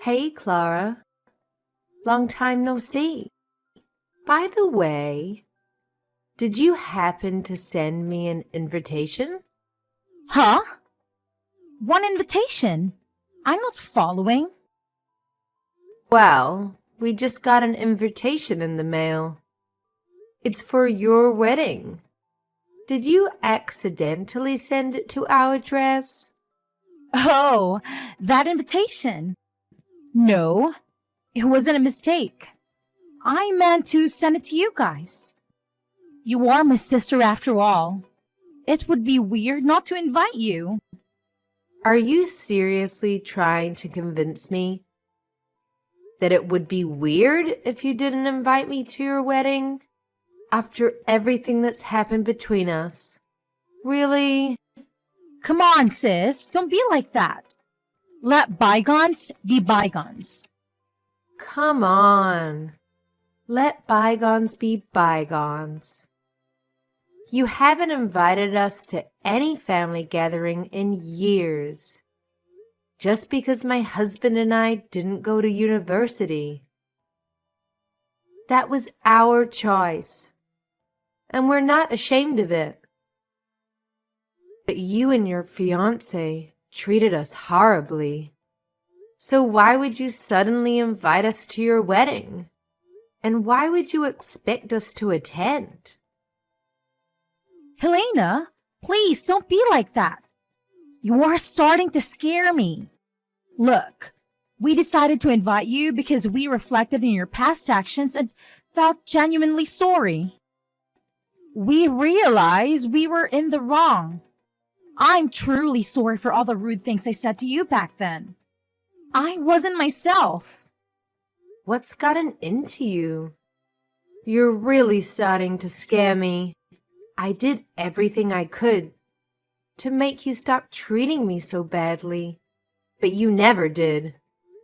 Hey, Clara. Long time no see. By the way, did you happen to send me an invitation? Huh? One invitation? I'm not following. Well, we just got an invitation in the mail. It's for your wedding. Did you accidentally send it to our address? Oh, that invitation. No, it wasn't a mistake. I meant to send it to you guys. You are my sister after all. It would be weird not to invite you. Are you seriously trying to convince me that it would be weird if you didn't invite me to your wedding? After everything that's happened between us? Really? Come on, sis, don't be like that. Let bygones be bygones. Come on. Let bygones be bygones. You haven't invited us to any family gathering in years. Just because my husband and I didn't go to university. That was our choice. And we're not ashamed of it. But you and your fiancé treated us horribly. So why would you suddenly invite us to your wedding? And why would you expect us to attend? Helena, please don't be like that. You are starting to scare me. Look, we decided to invite you because we reflected on your past actions and felt genuinely sorry. We realized we were in the wrong. I'm truly sorry for all the rude things I said to you back then. I wasn't myself. What's gotten into you? You're really starting to scare me. I did everything I could to make you stop treating me so badly, but you never did.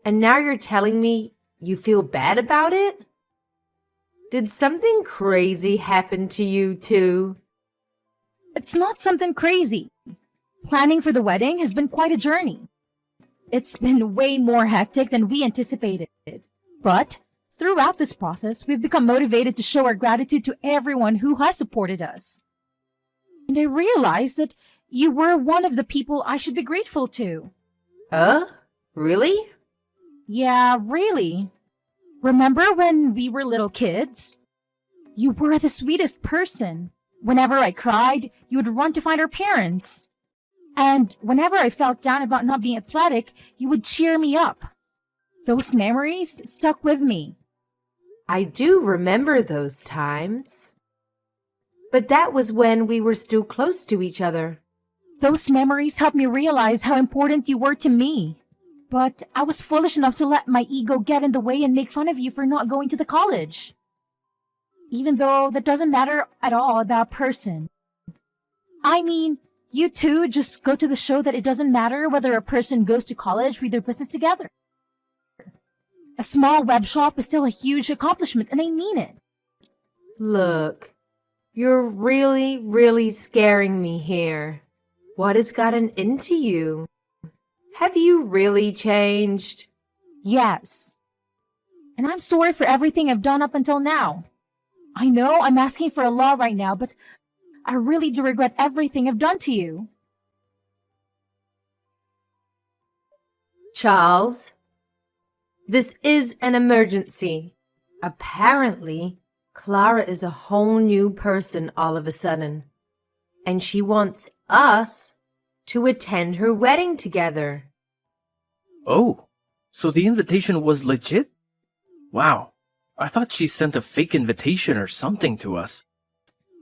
And now you're telling me you feel bad about it? Did something crazy happen to you too? It's not something crazy. Planning for the wedding has been quite a journey. It's been way more hectic than we anticipated. But throughout this process, we've become motivated to show our gratitude to everyone who has supported us. And I realized that you were one of the people I should be grateful to. Really? Yeah, really. Remember when we were little kids? You were the sweetest person. Whenever I cried, you would run to find our parents. And whenever I felt down about not being athletic, you would cheer me up. Those memories stuck with me. I do remember those times. But that was when we were still close to each other. Those memories helped me realize how important you were to me. But I was foolish enough to let my ego get in the way and make fun of you for not going to the college. Even though that doesn't matter at all about a person. I mean, you two just go to the show that it doesn't matter whether a person goes to college with their business together. A small web shop is still a huge accomplishment, and I mean it. Look, you're really scaring me here. What has gotten into you? Have you really changed? Yes. And I'm sorry for everything I've done up until now. I know I'm asking for a law right now, but I really do regret everything I've done to you. Charles, this is an emergency. Apparently, Clara is a whole new person all of a sudden, and she wants us to attend her wedding together. Oh, so the invitation was legit? Wow, I thought she sent a fake invitation or something to us.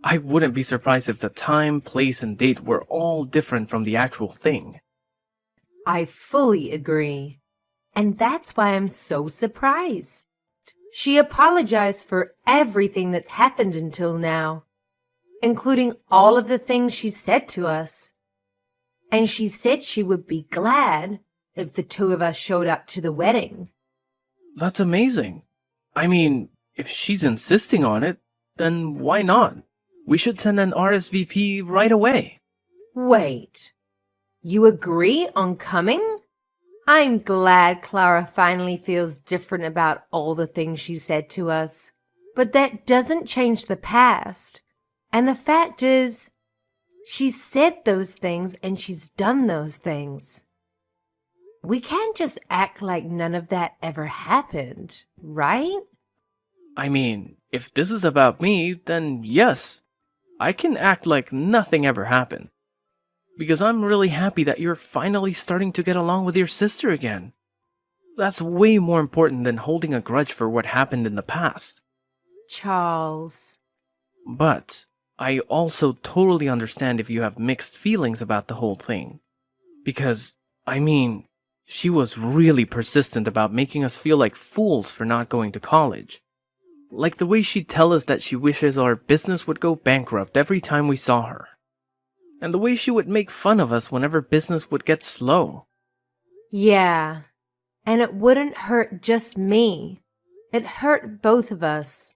I wouldn't be surprised if the time, place, and date were all different from the actual thing. I fully agree, and that's why I'm so surprised. She apologized for everything that's happened until now, including all of the things she said to us. And she said she would be glad if the two of us showed up to the wedding. That's amazing. I mean, if she's insisting on it, then why not? We should send an RSVP right away. Wait, you agree on coming? I'm glad Clara finally feels different about all the things she said to us. But that doesn't change the past. And the fact is, she's said those things and she's done those things. We can't just act like none of that ever happened, right? I mean, if this is about me, then yes, I can act like nothing ever happened. Because I'm really happy that you're finally starting to get along with your sister again. That's way more important than holding a grudge for what happened in the past. Charles. But I also totally understand if you have mixed feelings about the whole thing. Because, I mean, she was really persistent about making us feel like fools for not going to college. Like the way she'd tell us that she wishes our business would go bankrupt every time we saw her. And the way she would make fun of us whenever business would get slow. Yeah, and it wouldn't hurt just me. It hurt both of us.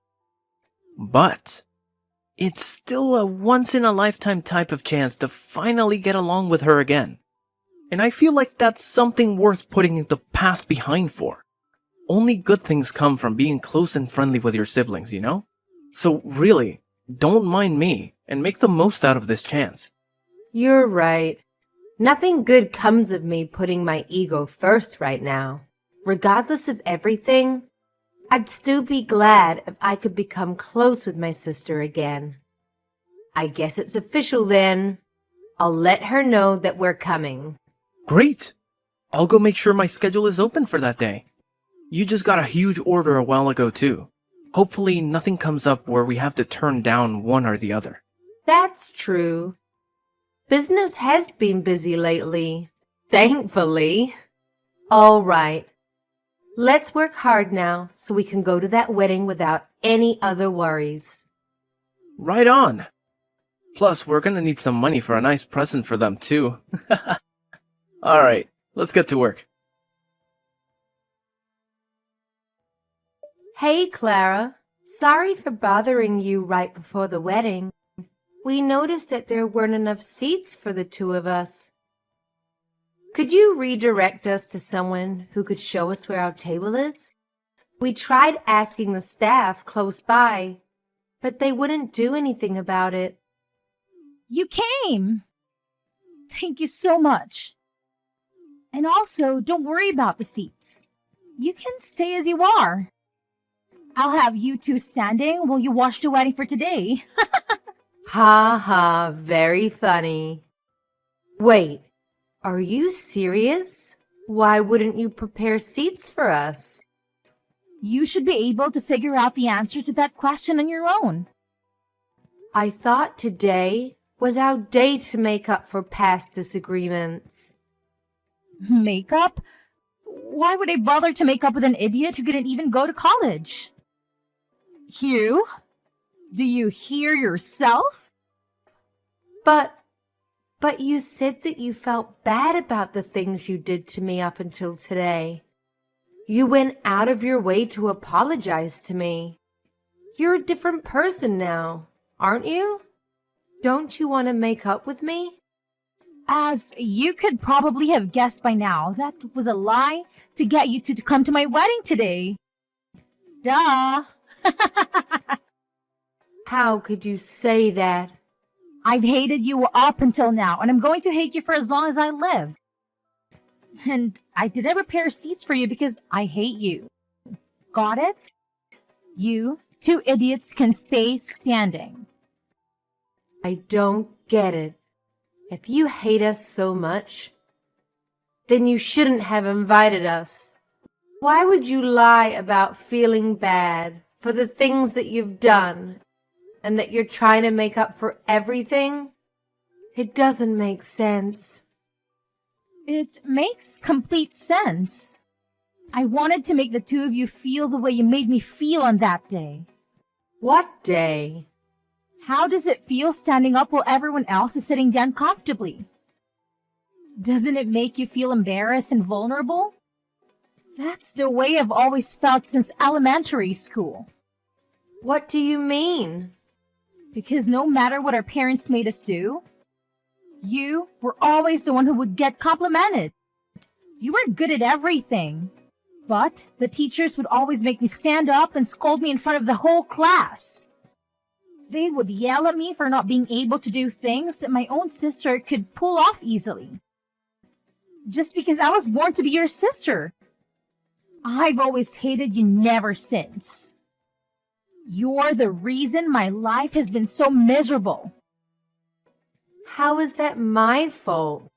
But it's still a once-in-a-lifetime type of chance to finally get along with her again. And I feel like that's something worth putting the past behind for. Only good things come from being close and friendly with your siblings, you know? So really, don't mind me and make the most out of this chance. You're right. Nothing good comes of me putting my ego first right now. Regardless of everything, I'd still be glad if I could become close with my sister again. I guess it's official then. I'll let her know that we're coming. Great! I'll go make sure my schedule is open for that day. You just got a huge order a while ago too. Hopefully nothing comes up where we have to turn down one or the other. That's true. Business has been busy lately, thankfully. All right. Let's work hard now so we can go to that wedding without any other worries. Right on! Plus, we're gonna need some money for a nice present for them too. Alright, let's get to work. Hey, Clara. Sorry for bothering you right before the wedding. We noticed that there weren't enough seats for the two of us. Could you redirect us to someone who could show us where our table is? We tried asking the staff close by, but they wouldn't do anything about it. You came! Thank you so much. And also, don't worry about the seats. You can stay as you are. I'll have you two standing while you watch the wedding for today. Ha ha, very funny. Wait, are you serious? Why wouldn't you prepare seats for us? You should be able to figure out the answer to that question on your own. I thought today was our day to make up for past disagreements. Make up? Why would I bother to make up with an idiot who couldn't even go to college? You? Do you hear yourself? But you said that you felt bad about the things you did to me up until today. You went out of your way to apologize to me. You're a different person now, aren't you? Don't you want to make up with me? As you could probably have guessed by now, that was a lie to get you two to come to my wedding today. Duh! How could you say that? I've hated you up until now, and I'm going to hate you for as long as I live. And I didn't prepare seats for you because I hate you. Got it? You two idiots can stay standing. I don't get it. If you hate us so much, then you shouldn't have invited us. Why would you lie about feeling bad for the things that you've done and that you're trying to make up for everything? It doesn't make sense. It makes complete sense. I wanted to make the two of you feel the way you made me feel on that day. What day? How does it feel standing up while everyone else is sitting down comfortably? Doesn't it make you feel embarrassed and vulnerable? That's the way I've always felt since elementary school. What do you mean? Because no matter what our parents made us do, you were always the one who would get complimented. You were good at everything. But the teachers would always make me stand up and scold me in front of the whole class. They would yell at me for not being able to do things that my own sister could pull off easily. Just because I was born to be your sister. I've always hated you ever since. You're the reason my life has been so miserable. How is that my fault?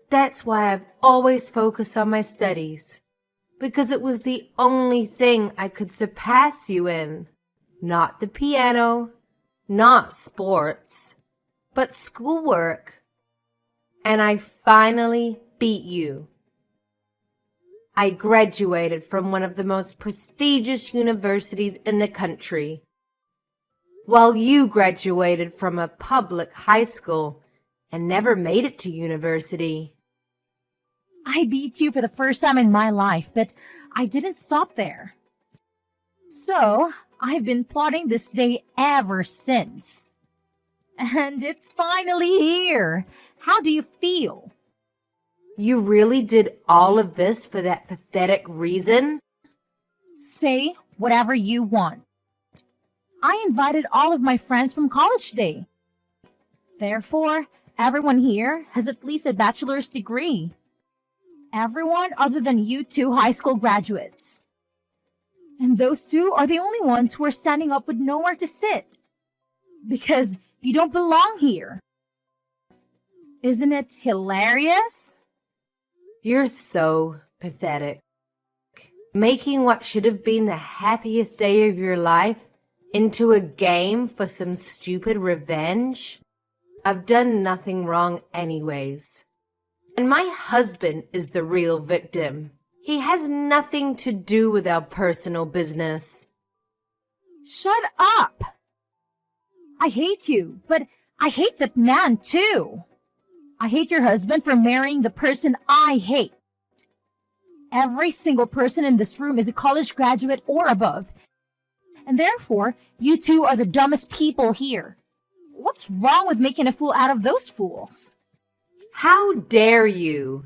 That's why I've always focused on my studies. Because it was the only thing I could surpass you in. Not the piano, not sports, but schoolwork. And I finally beat you. I graduated from one of the most prestigious universities in the country, while you graduated from a public high school and never made it to university. I beat you for the first time in my life, but I didn't stop there. So, I've been plotting this day ever since. And it's finally here. How do you feel? You really did all of this for that pathetic reason? Say whatever you want. I invited all of my friends from college day. Therefore, everyone here has at least a bachelor's degree. Everyone other than you two high school graduates. And those two are the only ones who are standing up with nowhere to sit. Because you don't belong here. Isn't it hilarious? You're so pathetic. Making what should have been the happiest day of your life into a game for some stupid revenge? I've done nothing wrong anyways. And my husband is the real victim. He has nothing to do with our personal business. Shut up! I hate you, but I hate that man too. I hate your husband for marrying the person I hate. Every single person in this room is a college graduate or above. And therefore, you two are the dumbest people here. What's wrong with making a fool out of those fools? How dare you?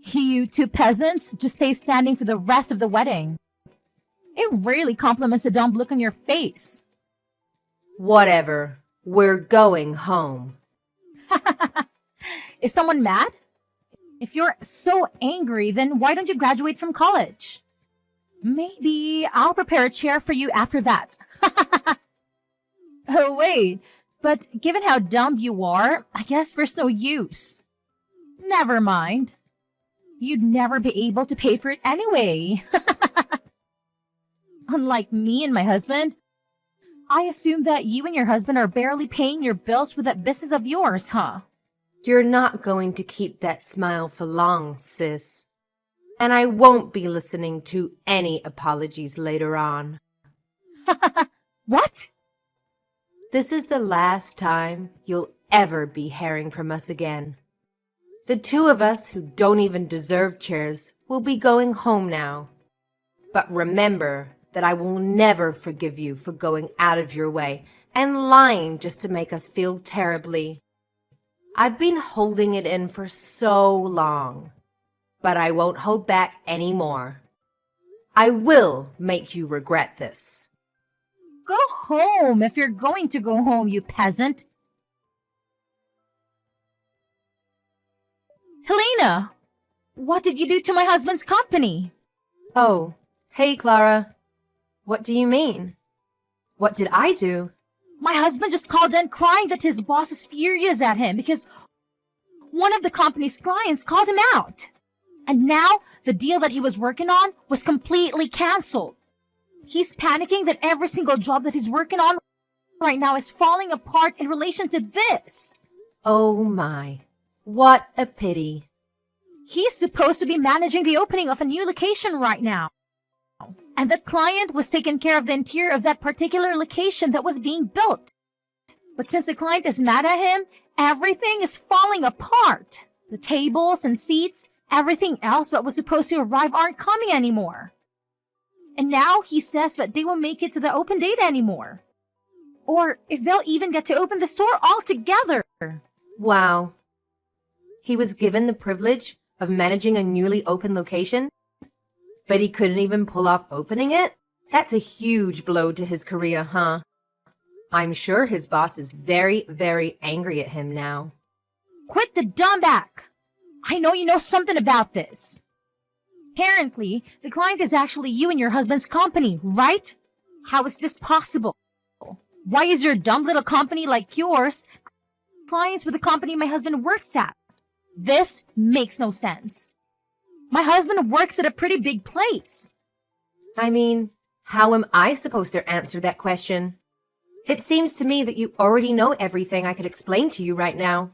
You two peasants just stay standing for the rest of the wedding. It really compliments the dumb look on your face. Whatever. We're going home. Is someone mad? If you're so angry, then why don't you graduate from college? Maybe I'll prepare a chair for you after that. Oh, wait. But given how dumb you are, I guess there's no use. Never mind. You'd never be able to pay for it anyway. Unlike me and my husband, I assume that you and your husband are barely paying your bills for that business of yours, huh? You're not going to keep that smile for long, sis. And I won't be listening to any apologies later on. What? This is the last time you'll ever be hearing from us again. The two of us who don't even deserve chairs will be going home now. But remember that I will never forgive you for going out of your way and lying just to make us feel terribly. I've been holding it in for so long, but I won't hold back anymore. I will make you regret this. Go home if you're going to go home, you peasant. Helena, what did you do to my husband's company? Oh, hey, Clara. What do you mean? What did I do? My husband just called in crying that his boss is furious at him because one of the company's clients called him out. And now the deal that he was working on was completely canceled. He's panicking that every single job that he's working on right now is falling apart in relation to this. Oh my, what a pity. He's supposed to be managing the opening of a new location right now. And that client was taking care of the interior of that particular location that was being built. But since the client is mad at him, everything is falling apart. The tables and seats, everything else that was supposed to arrive aren't coming anymore. And now he says that they won't make it to the open date anymore. Or if they'll even get to open the store altogether. Wow. He was given the privilege of managing a newly opened location, but he couldn't even pull off opening it? That's a huge blow to his career, huh? I'm sure his boss is very, very angry at him now. Quit the dumb act! I know you know something about this. Apparently, the client is actually you and your husband's company, right? How is this possible? Why is your dumb little company like yours clients with the company my husband works at? This makes no sense. My husband works at a pretty big place. I mean, how am I supposed to answer that question? It seems to me that you already know everything I could explain to you right now.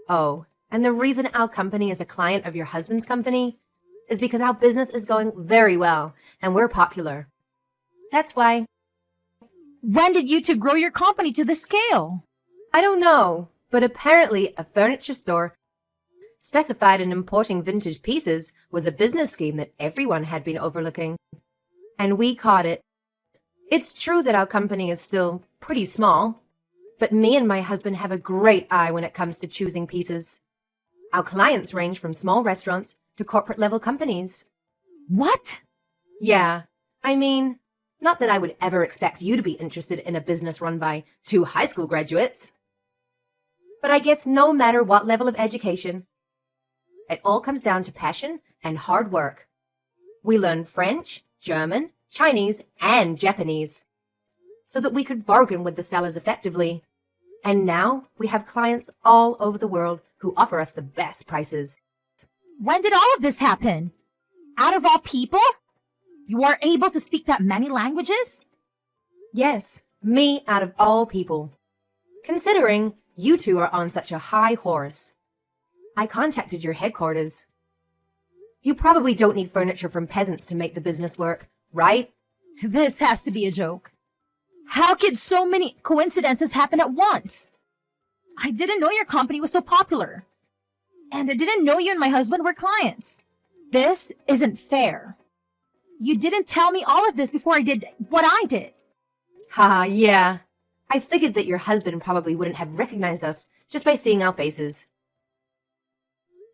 Oh, and the reason our company is a client of your husband's company is because our business is going very well and we're popular. That's why. When did you two grow your company to this scale? I don't know, but apparently a furniture store specified in importing vintage pieces was a business scheme that everyone had been overlooking. And we caught it. It's true that our company is still pretty small, but me and my husband have a great eye when it comes to choosing pieces. Our clients range from small restaurants to corporate level companies. What? Yeah, I mean, not that I would ever expect you to be interested in a business run by 2 high school graduates. But I guess no matter what level of education, it all comes down to passion and hard work. We learn French, German, Chinese, and Japanese so that we could bargain with the sellers effectively. And now we have clients all over the world who offer us the best prices. When did all of this happen? Out of all people? You are able to speak that many languages? Yes, me out of all people. Considering you two are on such a high horse, I contacted your headquarters. You probably don't need furniture from peasants to make the business work, right? This has to be a joke. How could so many coincidences happen at once? I didn't know your company was so popular. And I didn't know you and my husband were clients. This isn't fair. You didn't tell me all of this before I did what I did. Haha, yeah. I figured that your husband probably wouldn't have recognized us just by seeing our faces.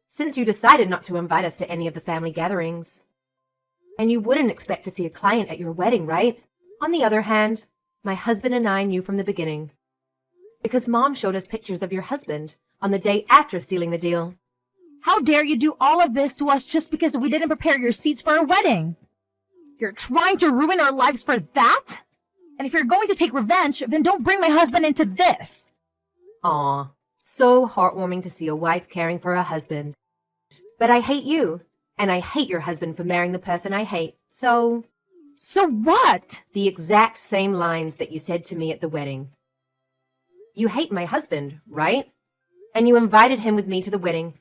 Since you decided not to invite us to any of the family gatherings. And you wouldn't expect to see a client at your wedding, right? On the other hand, my husband and I knew from the beginning. Because Mom showed us pictures of your husband on the day after sealing the deal. How dare you do all of this to us just because we didn't prepare your seats for our wedding? You're trying to ruin our lives for that? And if you're going to take revenge, then don't bring my husband into this. Aw, so heartwarming to see a wife caring for her husband. But I hate you, and I hate your husband for marrying the person I hate, so... So what? The exact same lines that you said to me at the wedding. You hate my husband, right? And you invited him with me to the wedding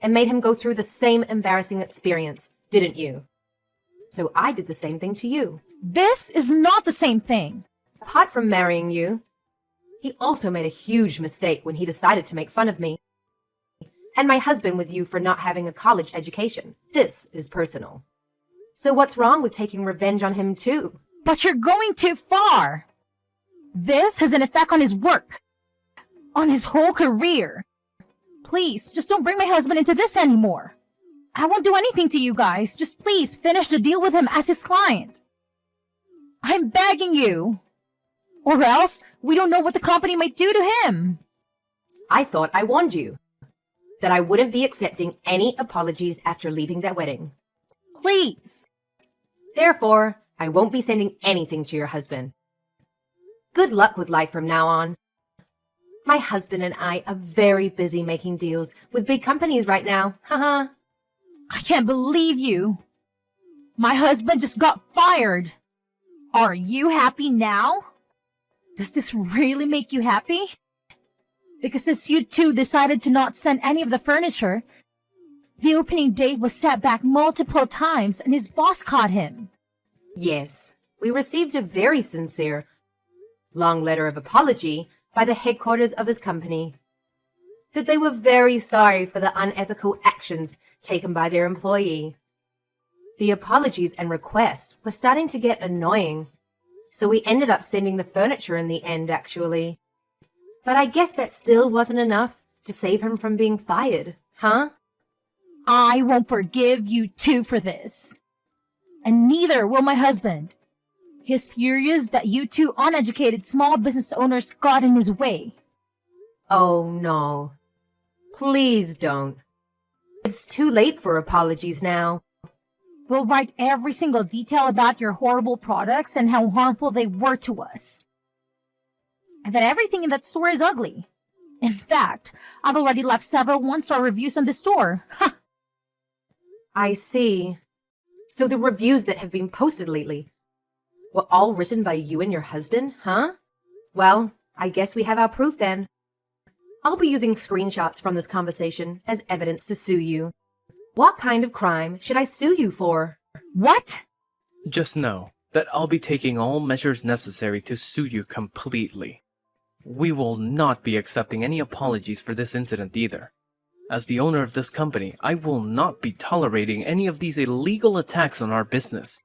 and made him go through the same embarrassing experience, didn't you? So I did the same thing to you. This is not the same thing. Apart from marrying you, he also made a huge mistake when he decided to make fun of me. And my husband with you for not having a college education. This is personal. So what's wrong with taking revenge on him too? But you're going too far. This has an effect on his work, on his whole career. Please, just don't bring my husband into this anymore. I won't do anything to you guys. Just please finish the deal with him as his client. I'm begging you. Or else, we don't know what the company might do to him. I thought I warned you that I wouldn't be accepting any apologies after leaving that wedding. Please. Therefore, I won't be sending anything to your husband. Good luck with life from now on. My husband and I are very busy making deals with big companies right now. Haha. I can't believe you. My husband just got fired. Are you happy now? Does this really make you happy? Because since you two decided to not send any of the furniture, the opening date was set back multiple times and his boss caught him. Yes, we received a very sincere, long letter of apology by the headquarters of his company. That they were very sorry for the unethical actions taken by their employee. The apologies and requests were starting to get annoying, so we ended up sending the furniture in the end, actually. But I guess that still wasn't enough to save him from being fired, huh? I won't forgive you two for this. And neither will my husband. He's furious that you two uneducated small business owners got in his way. Oh no. Please don't. It's too late for apologies now. We'll write every single detail about your horrible products and how harmful they were to us. And that everything in that store is ugly. In fact, I've already left several one-star reviews on the store. Ha! I see. So the reviews that have been posted lately were all written by you and your husband, huh? Well, I guess we have our proof then. I'll be using screenshots from this conversation as evidence to sue you. What kind of crime should I sue you for? What? Just know that I'll be taking all measures necessary to sue you completely. We will not be accepting any apologies for this incident either. As the owner of this company, I will not be tolerating any of these illegal attacks on our business.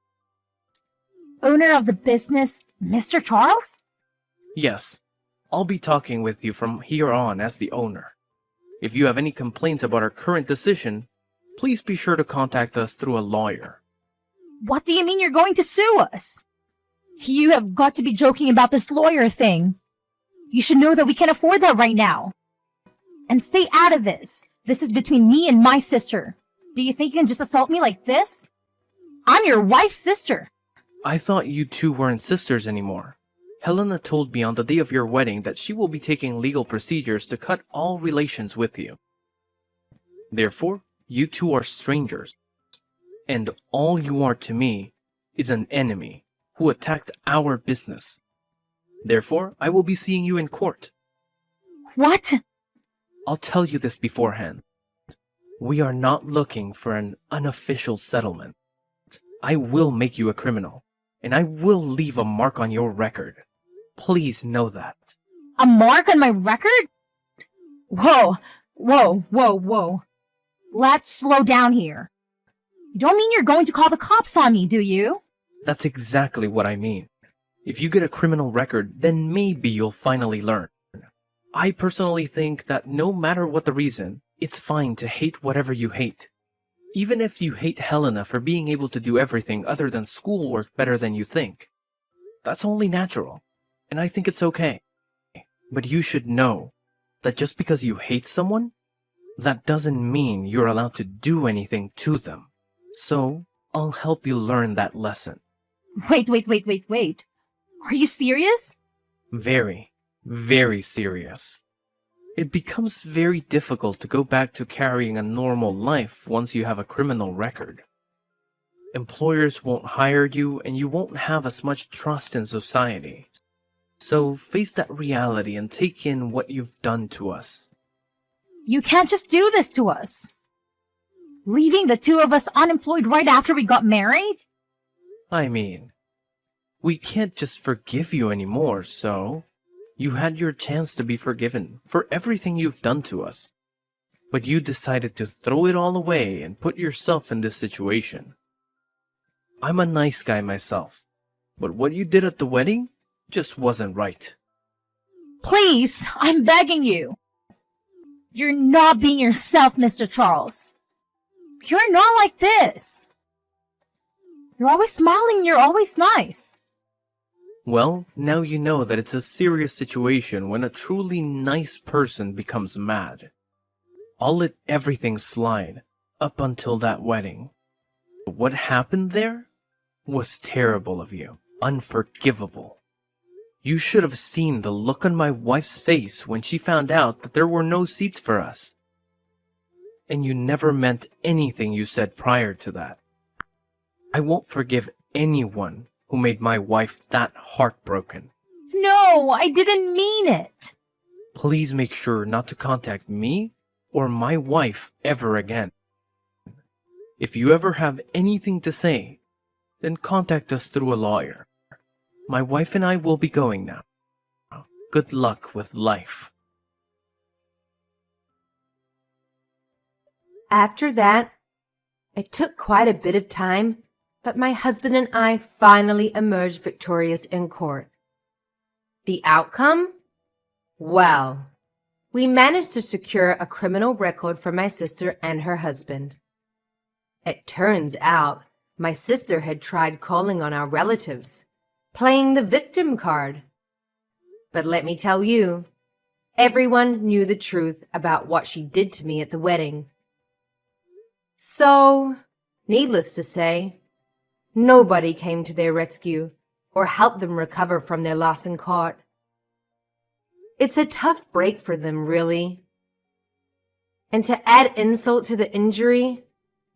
Owner of the business, Mr. Charles? Yes, I'll be talking with you from here on as the owner. If you have any complaints about our current decision, please be sure to contact us through a lawyer. What do you mean you're going to sue us? You have got to be joking about this lawyer thing. You should know that we can't afford that right now. And stay out of this. This is between me and my sister. Do you think you can just assault me like this? I'm your wife's sister. I thought you two weren't sisters anymore. Helena told me on the day of your wedding that she will be taking legal procedures to cut all relations with you. Therefore, you two are strangers. And all you are to me is an enemy who attacked our business. Therefore, I will be seeing you in court. What? I'll tell you this beforehand. We are not looking for an unofficial settlement. I will make you a criminal, and I will leave a mark on your record. Please know that. A mark on my record? Whoa, whoa, whoa, whoa. Let's slow down here. You don't mean you're going to call the cops on me, do you? That's exactly what I mean. If you get a criminal record, then maybe you'll finally learn. I personally think that no matter what the reason, it's fine to hate whatever you hate. Even if you hate Helena for being able to do everything other than schoolwork better than you think. That's only natural, and I think it's okay. But you should know that just because you hate someone, that doesn't mean you're allowed to do anything to them. So, I'll help you learn that lesson. Wait. Are you serious? Very, very serious. It becomes very difficult to go back to carrying a normal life once you have a criminal record. Employers won't hire you and you won't have as much trust in society. So face that reality and take in what you've done to us. You can't just do this to us. Leaving the two of us unemployed right after we got married? I mean, we can't just forgive you anymore, so you had your chance to be forgiven for everything you've done to us. But you decided to throw it all away and put yourself in this situation. I'm a nice guy myself, but what you did at the wedding just wasn't right. Please, I'm begging you. You're not being yourself, Mr. Charles. You're not like this. You're always smiling, you're always nice. Well, now you know that it's a serious situation when a truly nice person becomes mad. I'll let everything slide up until that wedding. But what happened there was terrible of you, unforgivable. You should have seen the look on my wife's face when she found out that there were no seats for us. And you never meant anything you said prior to that. I won't forgive anyone who made my wife that heartbroken. No, I didn't mean it. Please make sure not to contact me or my wife ever again. If you ever have anything to say, then contact us through a lawyer. My wife and I will be going now. Good luck with life. After that, it took quite a bit of time, but my husband and I finally emerged victorious in court. The outcome? Well, we managed to secure a criminal record for my sister and her husband. It turns out my sister had tried calling on our relatives, playing the victim card. But let me tell you, everyone knew the truth about what she did to me at the wedding. So, needless to say, nobody came to their rescue or helped them recover from their loss in court. It's a tough break for them, really. And to add insult to the injury,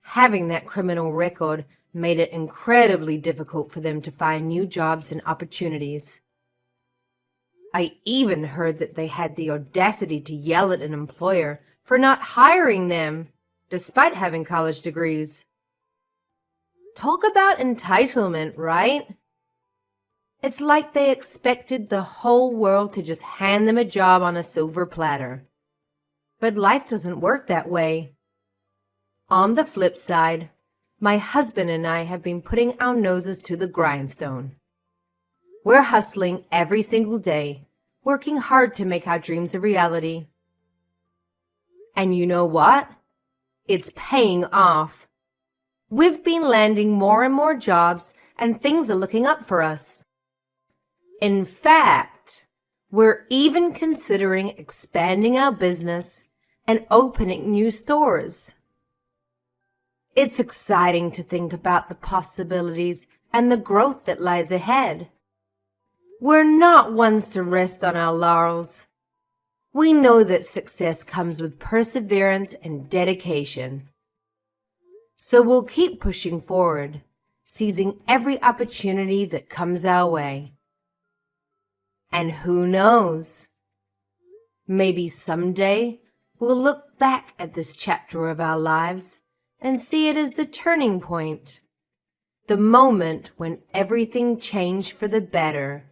having that criminal record made it incredibly difficult for them to find new jobs and opportunities. I even heard that they had the audacity to yell at an employer for not hiring them, despite having college degrees. Talk about entitlement, right? It's like they expected the whole world to just hand them a job on a silver platter. But life doesn't work that way. On the flip side, my husband and I have been putting our noses to the grindstone. We're hustling every single day, working hard to make our dreams a reality. And you know what? It's paying off. We've been landing more and more jobs, and things are looking up for us. In fact, we're even considering expanding our business and opening new stores. It's exciting to think about the possibilities and the growth that lies ahead. We're not ones to rest on our laurels. We know that success comes with perseverance and dedication. So we'll keep pushing forward, seizing every opportunity that comes our way. And who knows? Maybe someday we'll look back at this chapter of our lives and see it as the turning point, the moment when everything changed for the better.